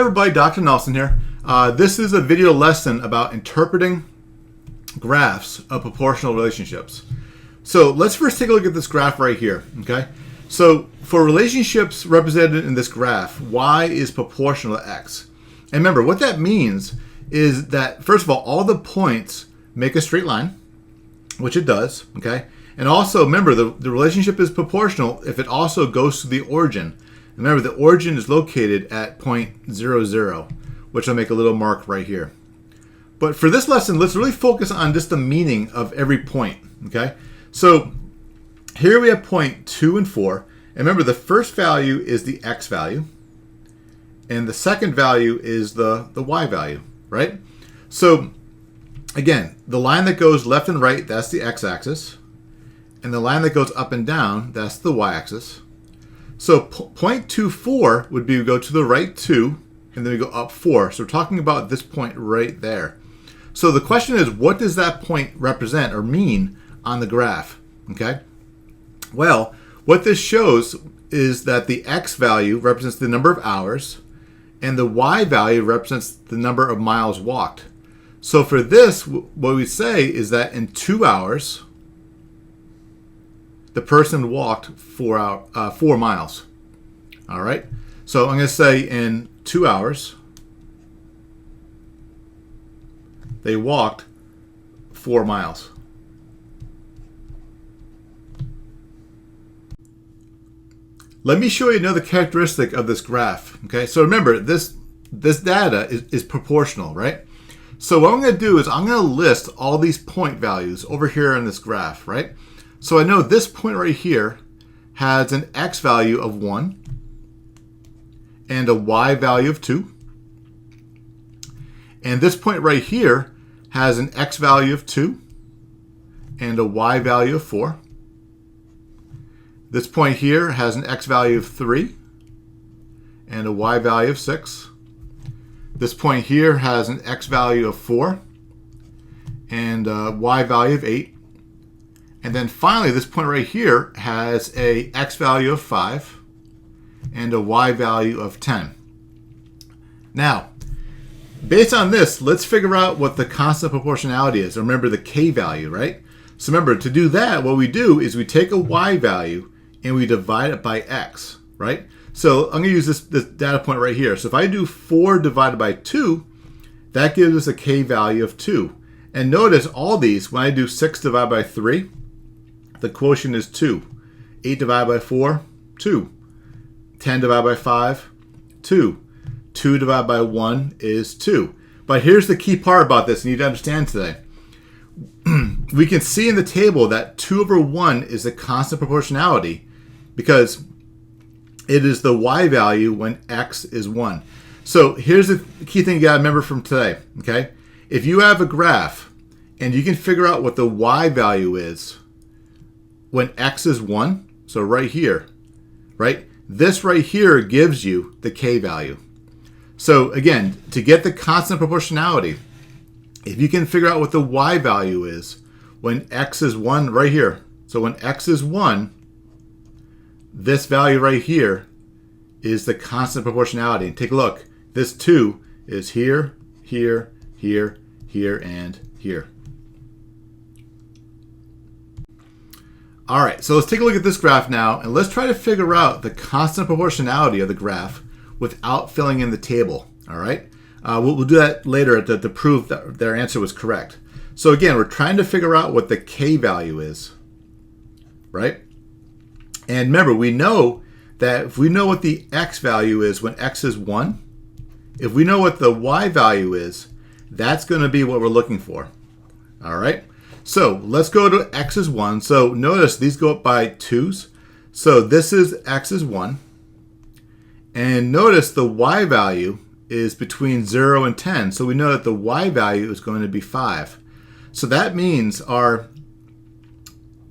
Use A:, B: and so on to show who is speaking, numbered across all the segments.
A: everybody, Dr. Nelson here. This is a video lesson about interpreting graphs of proportional relationships. So let's first take a look at this graph right here, okay? So for relationships represented in this graph, y is proportional to x. And remember, what that means is that, first of all the points make a straight line, which it does, okay? And also, remember, the relationship is proportional if it also goes to the origin. Remember, the origin is located at point 0, 0, which I'll make a little mark right here. But for this lesson, let's really focus on just the meaning of every point, okay? So here we have point 2 and 4. And remember, the first value is the x value, and the second value is the y value, right? So again, the line that goes left and right, that's the x-axis. And the line that goes up and down, that's the y-axis. So point 2, 4 would be we go to the right 2, and then we go up 4. So we're talking about this point right there. So the question is, what does that point represent or mean on the graph? Okay. Well, what this shows is that the x value represents the number of hours, and the y value represents the number of miles walked. So for this, what we say is that in 2 hours, the person walked 4 miles. All right. So I'm going to say in 2 hours, they walked 4 miles. Let me show you another characteristic of this graph. Okay. So remember, this data is proportional, right? So what I'm going to do is I'm going to list all these point values over here in this graph, right? So I know this point right here has an x value of 1 and a y value of 2. And this point right here has an x value of 2 and a y value of 4. This point here has an x value of 3 and a y value of 6. This point here has an x value of 4 and a y value of 8. And then finally, this point right here has a x value of 5 and a y value of 10. Now, based on this, let's figure out what the constant proportionality is. Remember the k value, right? So remember, to do that, what we do is we take a y value and we divide it by x, right? So I'm going to use this data point right here. So if I do 4 divided by 2, that gives us a k value of 2. And notice all these, when I do 6 divided by 3, the quotient is 2. 8 divided by 4, 2. 10 divided by 5, 2. 2 divided by 1 is 2. But here's the key part about this you need to understand today. We can see in the table that 2 over 1 is a constant proportionality because it is the y value when x is 1. So here's the key thing you got to remember from today, okay? If you have a graph and you can figure out what the y value is when x is 1, so right here, right? This right here gives you the k value. So again, to get the constant proportionality, if you can figure out what the y value is when x is 1 right here, so when x is 1, this value right here is the constant proportionality. And take a look. This 2 is here, here, here, here, and here. All right, so let's take a look at this graph now, and let's try to figure out the constant proportionality of the graph without filling in the table. All right, we'll do that later to prove that their answer was correct. So again, we're trying to figure out what the k value is, right? And remember, we know that if we know what the x value is when x is 1, if we know what the y value is, that's going to be what we're looking for. All right. So let's go to x is 1. So notice these go up by 2's. So this is x is 1. And notice the y value is between 0 and 10. So we know that the y value is going to be 5. So that means our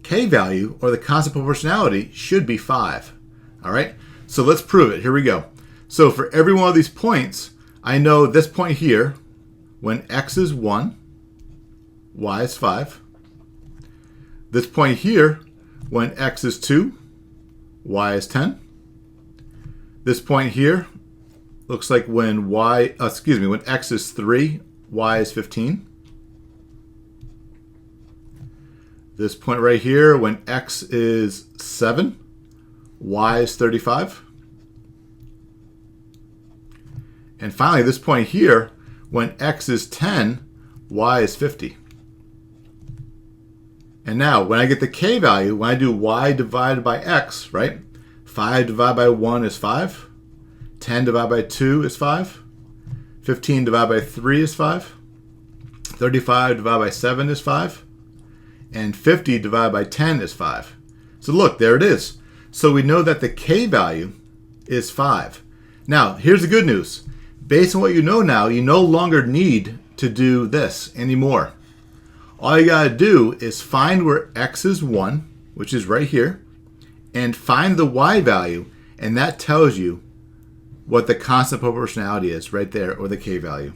A: k value, or the constant proportionality, should be 5. All right. So let's prove it. Here we go. So for every one of these points, I know this point here, when x is 1, y is 5. This point here, when x is 2, y is 10. This point here, looks like when when x is 3, y is 15. This point right here, when x is 7, y is 35. And finally, this point here, when x is 10, y is 50. And now, when I get the k value, when I do y divided by x, right? 5 divided by 1 is 5. 10 divided by 2 is 5. 15 divided by 3 is 5. 35 divided by 7 is 5. And 50 divided by 10 is 5. So look, there it is. So we know that the k value is 5. Now, here's the good news. Based on what you know now, you no longer need to do this anymore. All you got to do is find where x is 1, which is right here, and find the y value, and that tells you what the constant proportionality is right there, or the k value.